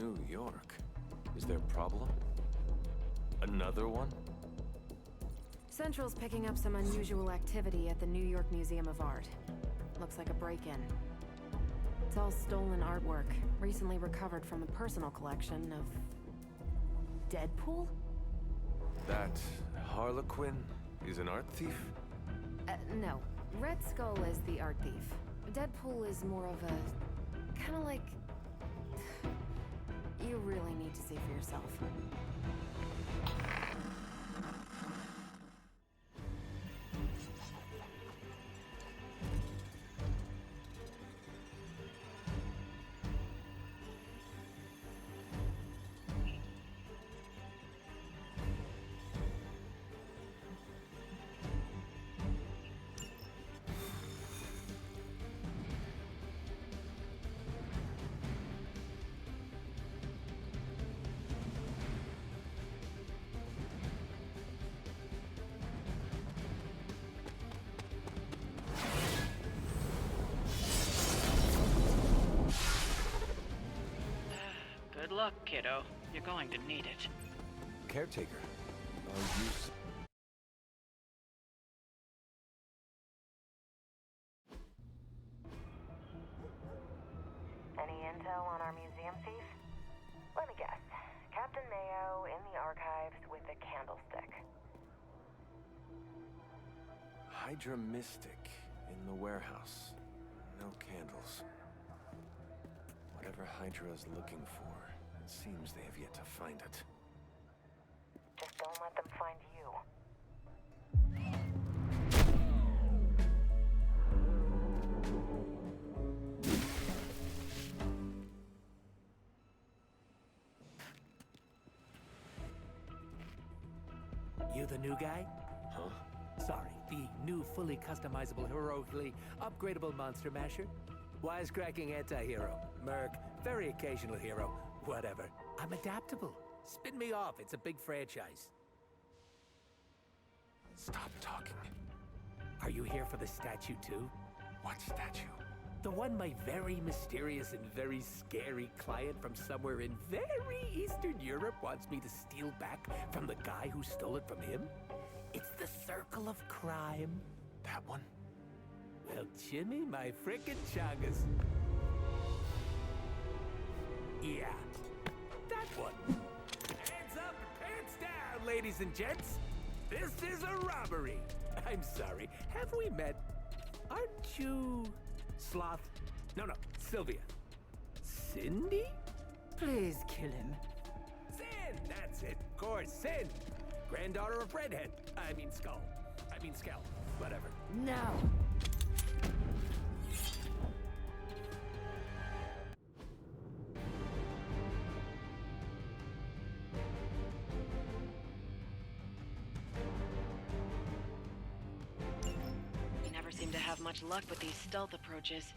New York. Is there a problem? Another one? Central's picking up some unusual activity at the New York Museum of Art. Looks like a break-in. It's all stolen artwork, recently recovered from the personal collection of... Deadpool? That Harlequin is an art thief? No. Red Skull is the art thief. Deadpool is more of a... kinda like... You really need to see for yourself. Good luck, kiddo. You're going to need it. Caretaker. Are you... Any intel on our museum thief? Let me guess. Captain Mayo in the archives with a candlestick. Hydra Mystic in the warehouse. No candles. Whatever Hydra's looking for, it seems they have yet to find it. Just don't let them find you. You the new guy? Huh? Sorry, the new fully customizable, heroically upgradable monster masher? Wisecracking anti-hero. Merc, very occasional hero. Whatever. I'm adaptable. Spin me off, it's a big franchise. Stop talking. Are you here for the statue too? What statue? The one my very mysterious and very scary client from somewhere in very Eastern Europe wants me to steal back from the guy who stole it from him? It's the Circle of Crime. That one? Well, Jimmy, my frickin' chungus. Yeah, that one. Hands up and pants down, ladies and gents. This is a robbery. I'm sorry, have we met? Aren't you... Sloth? No, Sylvia. Cindy? Please kill him. Sin, that's it. Of course, Sin. Granddaughter of Redhead. I mean Skull. I mean Skell. Whatever. Now. We never seem to have much luck with these stealth approaches.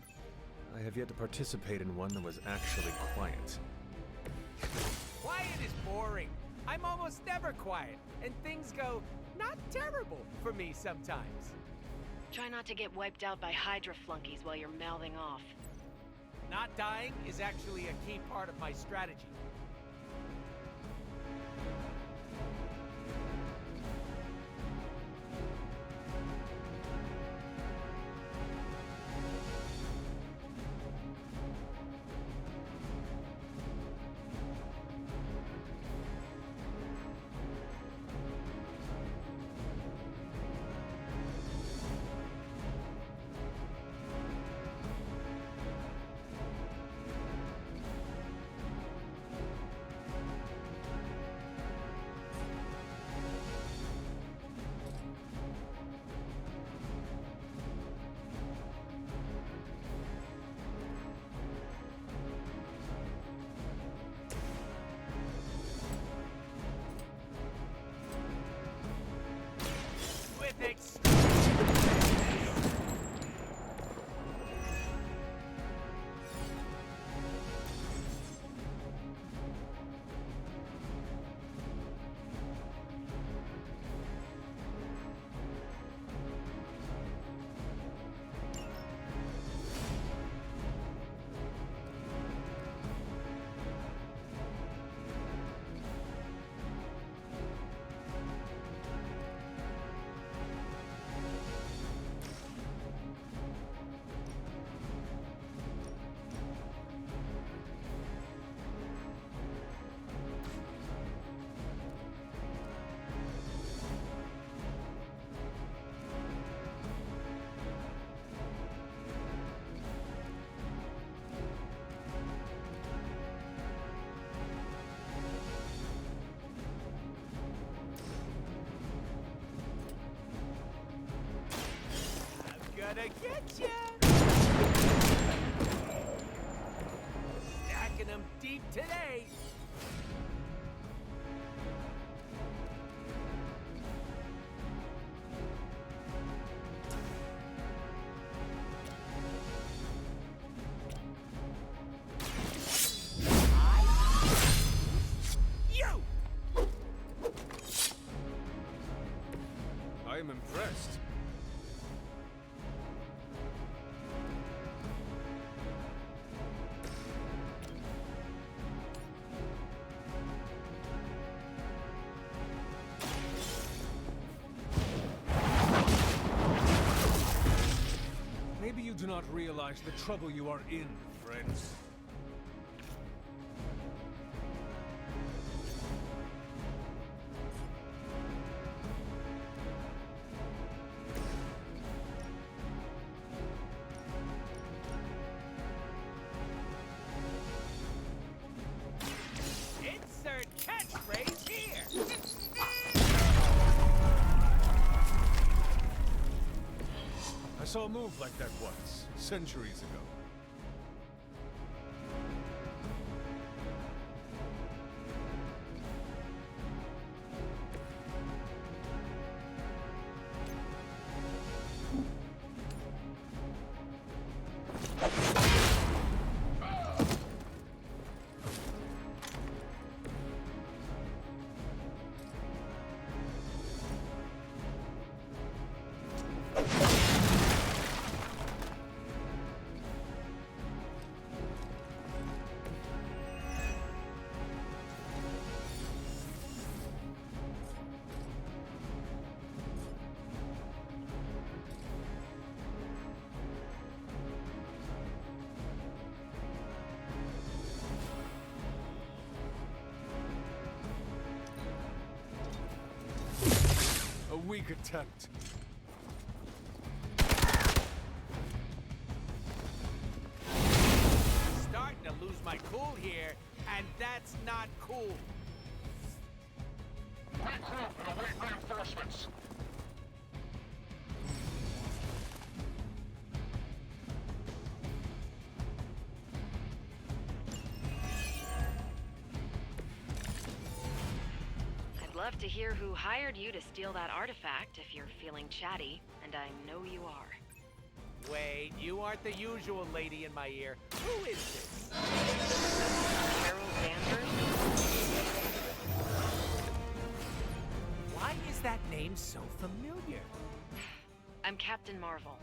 I have yet to participate in one that was actually quiet. Quiet is boring. I'm almost never quiet, and things go not terrible for me sometimes. Try not to get wiped out by Hydra flunkies while you're mouthing off. Not dying is actually a key part of my strategy. gonna get ya! Stacking them deep today. You! I am impressed. Maybe you do not realize the trouble you are in, friends. Insert catchphrase here! I saw a move like that once, centuries ago. A weak attempt. Starting to lose my cool here, and that's not cool. Regroup and await reinforcements. I'd love to hear who hired you to steal that artifact if you're feeling chatty, and I know you are. Wait, you aren't the usual lady in my ear. Who is this? Carol Danvers? Why is that name so familiar? I'm Captain Marvel.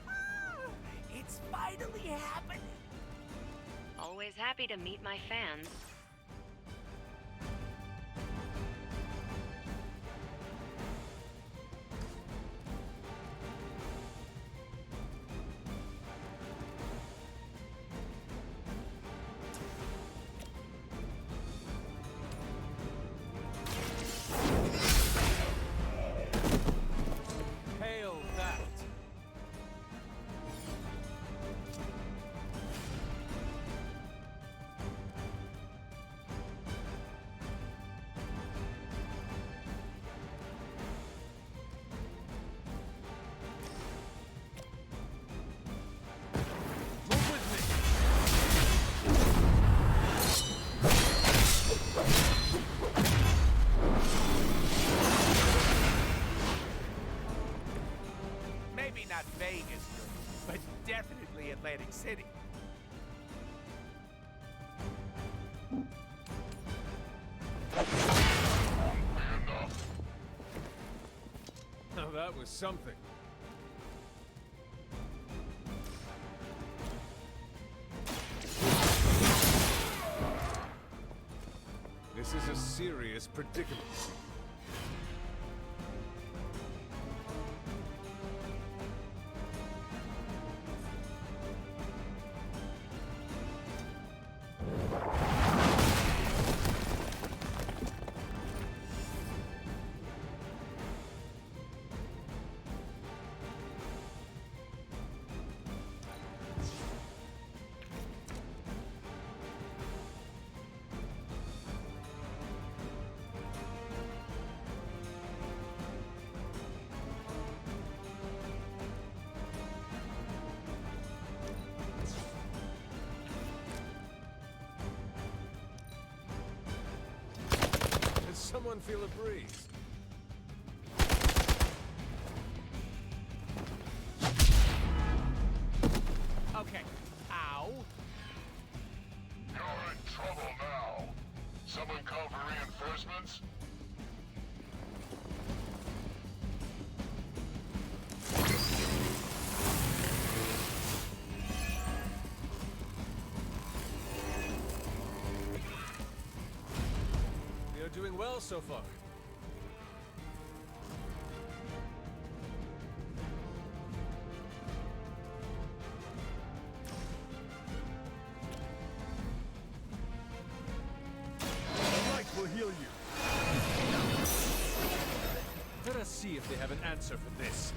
Ah, it's finally happening. Always happy to meet my fans. Hail that! Move with me! Maybe not Vegas, but definitely Atlantic City. Now that was something. This is a serious predicament. Anyone feel a breeze? Okay. Ow. You're in trouble now. Someone call for reinforcements? We are doing well so far. The light will heal you. Let us see if they have an answer for this.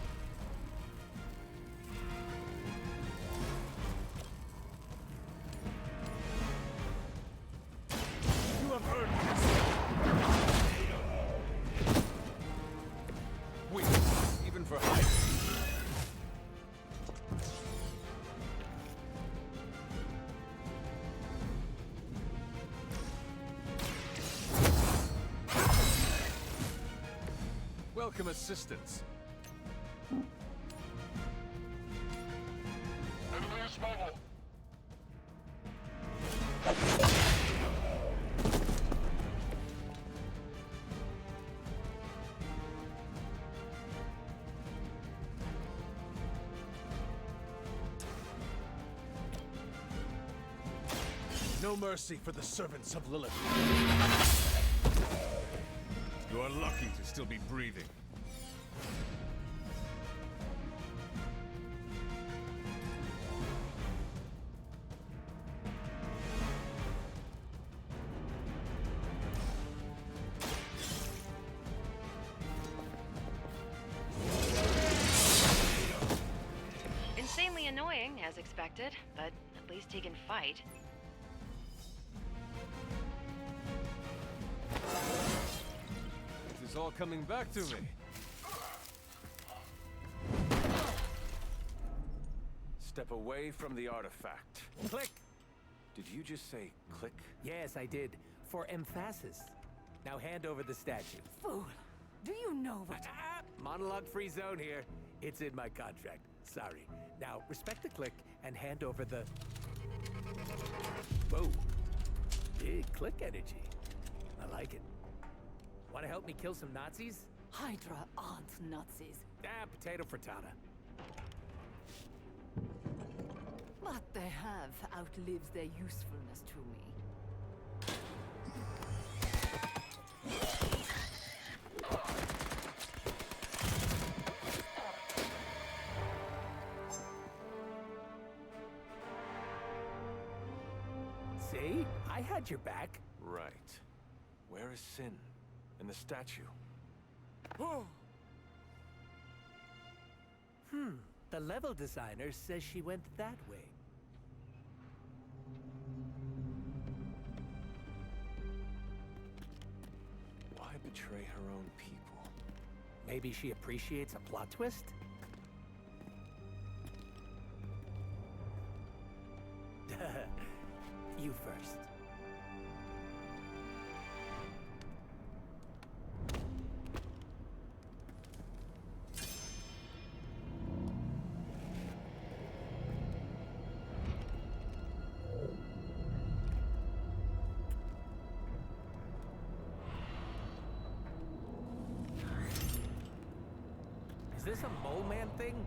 You have earned this. Wait, even for hiding. Welcome assistance. Enemy is mobile. No mercy for the servants of Lilith. You are lucky to still be breathing. Insanely annoying, as expected, but at least he can fight. It is all coming back to me. Step away from the artifact. Click. Did you just say click? Yes, I did. For emphasis. Now hand over the statue. Fool! Do you know what? Monologue-free zone here. It's in my contract. Sorry. Now, respect the click and hand over the... Whoa. Big click energy. I like it. Want to help me kill some Nazis? Hydra aren't Nazis. Potato frittata. But they have outlived their usefulness to me. See? I had your back. Right. Where is Sin? And the statue? The level designer says she went that way. Why betray her own people? Maybe she appreciates a plot twist? You first. Is this a mole man thing?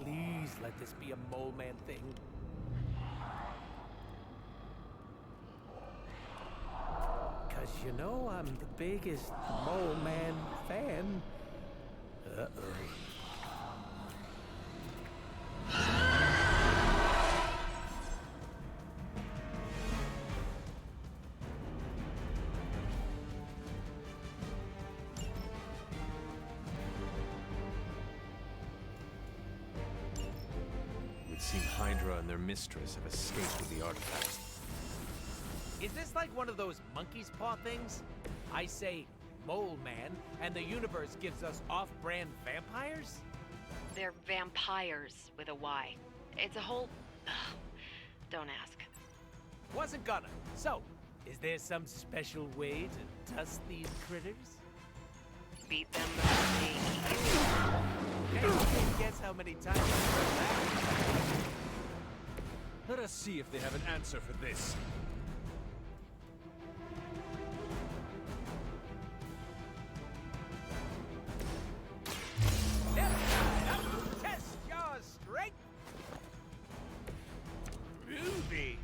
Please let this be a mole man thing. Cause you know I'm the biggest mole man fan. Uh-oh. It would seem Hydra and their mistress have escaped with the artifact. Is this like one of those monkey's paw things? I say mole man, and the universe gives us off-brand vampires? They're vampires with a Y. It's a whole... Don't ask. Wasn't gonna. So, Is there some special way to dust these critters? Beat them before they eat you. Hey, you can't guess how many times I've heard that. Let us see if they have an answer for this. Test your strength! Ruby!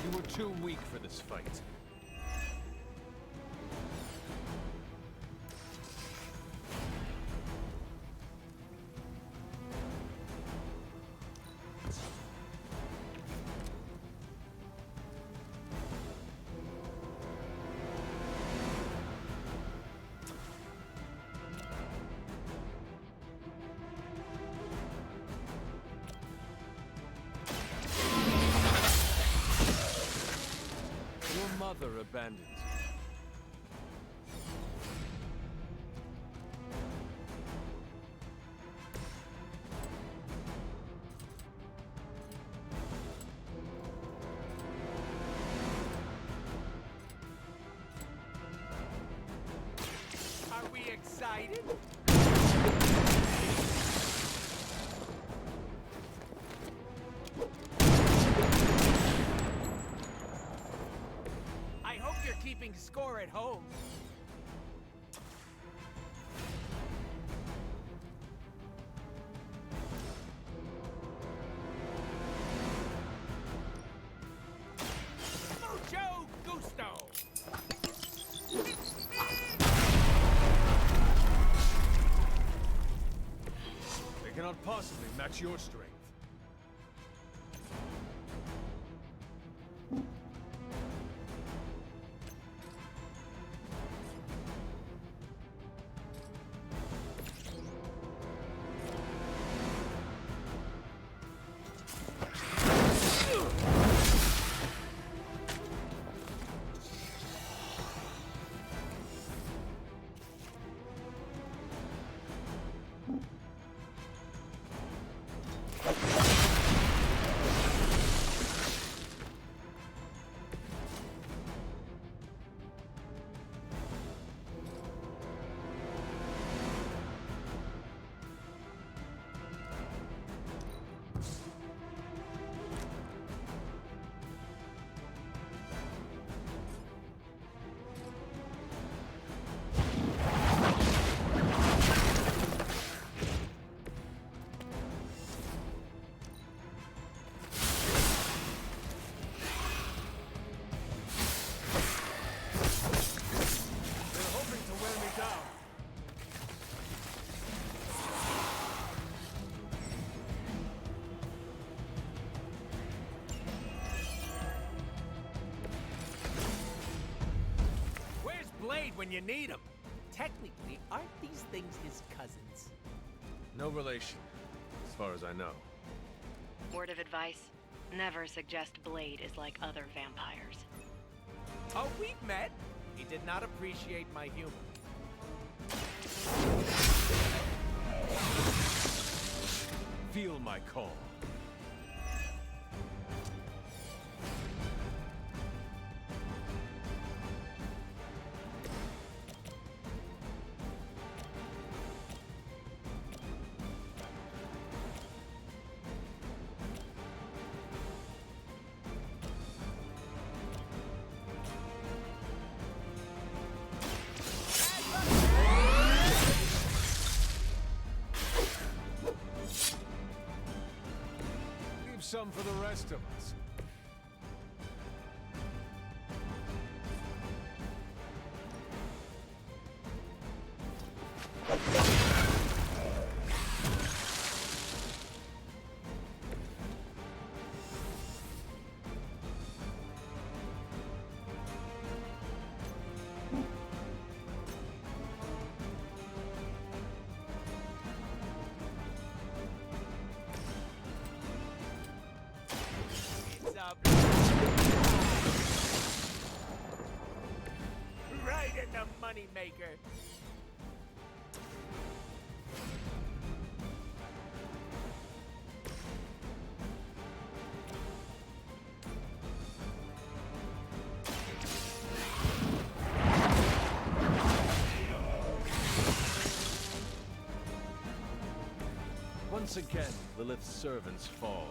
You were too weak for this fight. Your mother abandoned you. Are we excited? I hope you're keeping score at home. Mucho gusto! They cannot possibly match your strength. They're hoping to wear me down. Where's Blade when you need him? Technically, aren't these things his cousins? No relation, as far as I know. Word of advice: never suggest Blade is like other vampires. Oh, we've met. He did not appreciate my humor. Feel my call. Leave some for the rest of us. It's up. moneymaker. Once again, Lilith's servants fall.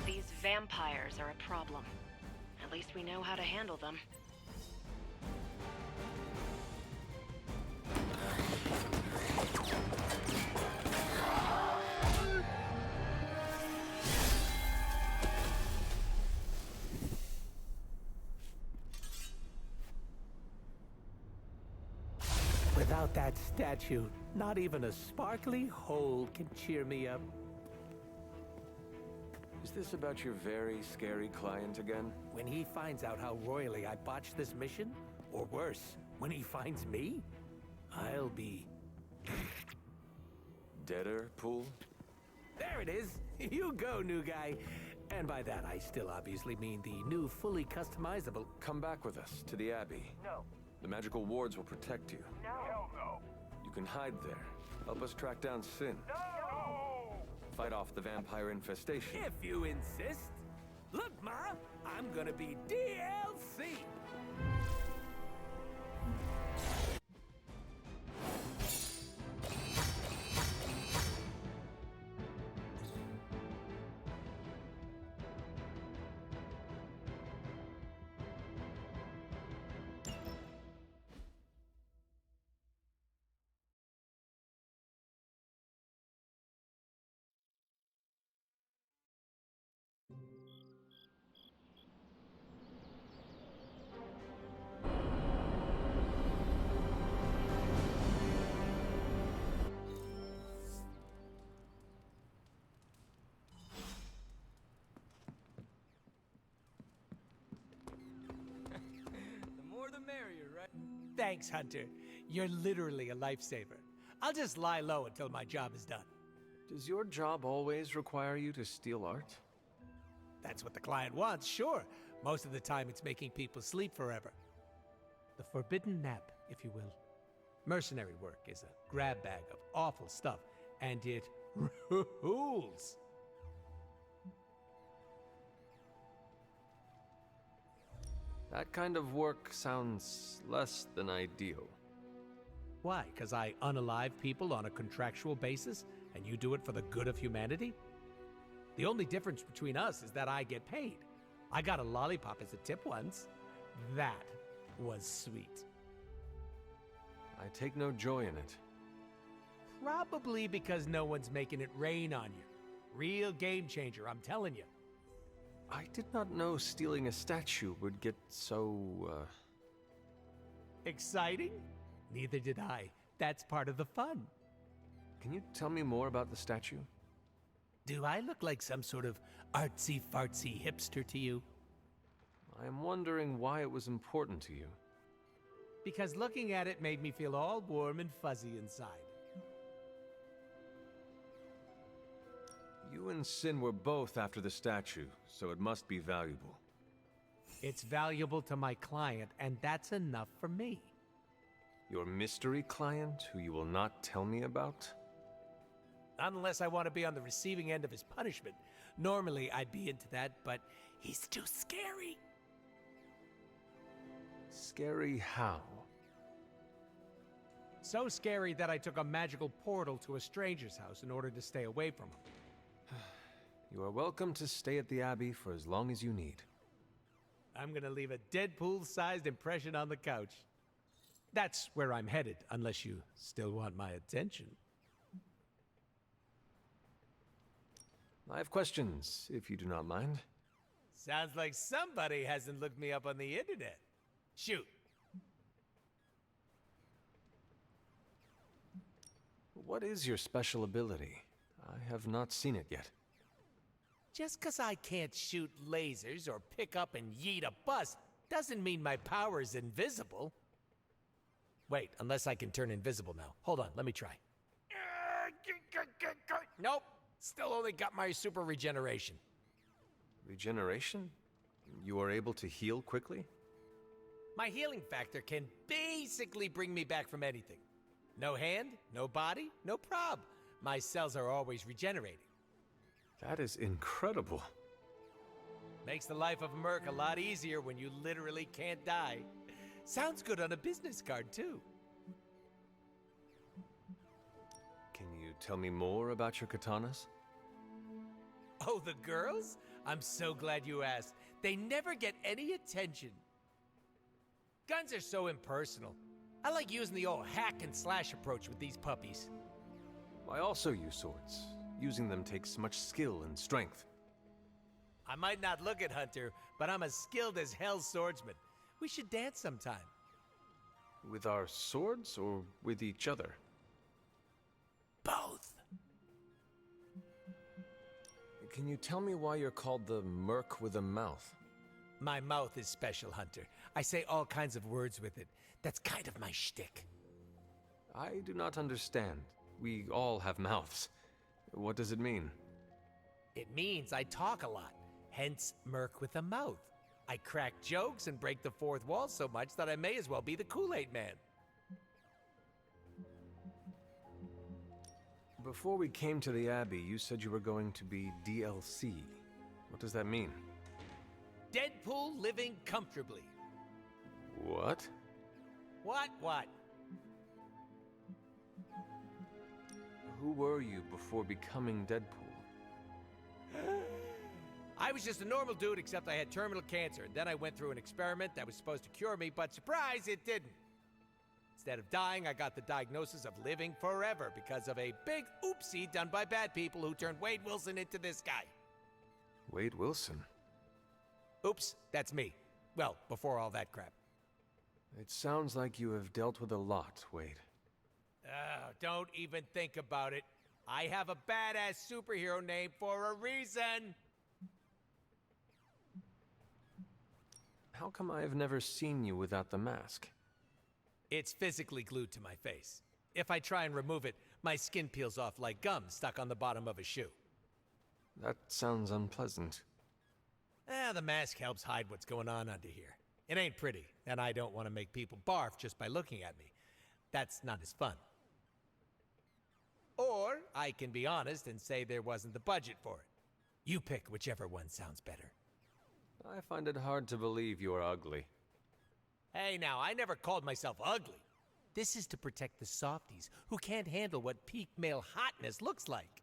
These vampires are a problem. At least we know how to handle them. Without that statue, not even a sparkly hole can cheer me up. Is this about your very scary client again? When he finds out how royally I botched this mission, or worse, when he finds me, I'll be... Deadpool? There it is! You go, new guy. And by that, I still obviously mean the new, fully customizable... Come back with us to the Abbey. No. The magical wards will protect you. No. Hell no. You can hide there. Help us track down Sin. No! Fight off the vampire infestation. If you insist. Look, Ma, I'm gonna be DLC. Thanks, Hunter. You're literally a lifesaver. I'll just lie low until my job is done. Does your job always require you to steal art? That's what the client wants, sure. Most of the time it's making people sleep forever. The forbidden nap, if you will. Mercenary work is a grab bag of awful stuff, and it rules. That kind of work sounds less than ideal. Why? Because I unalive people on a contractual basis, and you do it for the good of humanity? The only difference between us is that I get paid. I got a lollipop as a tip once. That was sweet. I take no joy in it. Probably because no one's making it rain on you. Real game changer, I'm telling you. I did not know stealing a statue would get so, Exciting? Neither did I. That's part of the fun. Can you tell me more about the statue? Do I look like some sort of artsy-fartsy hipster to you? I am wondering why it was important to you. Because looking at it made me feel all warm and fuzzy inside. You and Sin were both after the statue, so it must be valuable. It's valuable to my client, and that's enough for me. Your mystery client, who you will not tell me about? Unless I want to be on the receiving end of his punishment. Normally, I'd be into that, but he's too scary. Scary how? So scary that I took a magical portal to a stranger's house in order to stay away from him. You are welcome to stay at the Abbey for as long as you need. I'm gonna leave a Deadpool-sized impression on the couch. That's where I'm headed, unless you still want my attention. I have questions, if you do not mind. Sounds like somebody hasn't looked me up on the internet. Shoot. What is your special ability? I have not seen it yet. Just 'cause I can't shoot lasers or pick up and yeet a bus doesn't mean my power is invisible. Wait, unless I can turn invisible now. Hold on, let me try. Nope, still only got my super regeneration. Regeneration? You are able to heal quickly? My healing factor can basically bring me back from anything. No hand, no body, no prob. My cells are always regenerating. That is incredible. Makes the life of a merc a lot easier when you literally can't die. Sounds good on a business card, too. Can you tell me more about your katanas? Oh, the girls? I'm so glad you asked. They never get any attention. Guns are so impersonal. I like using the old hack and slash approach with these puppies. I also use swords. Using them takes much skill and strength. I might not look it, Hunter, but I'm as skilled as hell's swordsman. We should dance sometime. With our swords or with each other? Both. Can you tell me why you're called the Merc with a Mouth? My mouth is special, Hunter. I say all kinds of words with it. That's kind of my shtick. I do not understand. We all have mouths. What does it mean? It means I talk a lot, hence Merc with a mouth. I crack jokes and break the fourth wall so much that I may as well be the Kool-Aid Man. Before we came to the Abbey, you said you were going to be DLC. What does that mean? Deadpool living comfortably. What? What? Who were you before becoming Deadpool? I was just a normal dude, except I had terminal cancer, and then I went through an experiment that was supposed to cure me, but surprise, it didn't. Instead of dying, I got the diagnosis of living forever because of a big oopsie done by bad people who turned Wade Wilson into this guy. Wade Wilson? Oops, that's me. Well, before all that crap. It sounds like you have dealt with a lot, Wade. Oh, don't even think about it. I have a badass superhero name for a reason. How come I have never seen you without the mask? It's physically glued to my face. If I try and remove it, my skin peels off like gum stuck on the bottom of a shoe. That sounds unpleasant. The mask helps hide what's going on under here. It ain't pretty, and I don't want to make people barf just by looking at me. That's not as fun. Or I can be honest and say there wasn't the budget for it. You pick whichever one sounds better. I find it hard to believe you are ugly. Hey now, I never called myself ugly. This is to protect the softies who can't handle what peak male hotness looks like.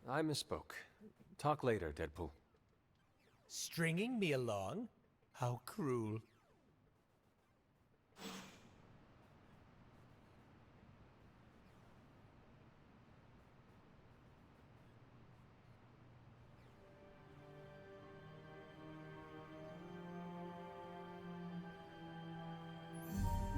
I misspoke. Talk later, Deadpool. Stringing me along? How cruel.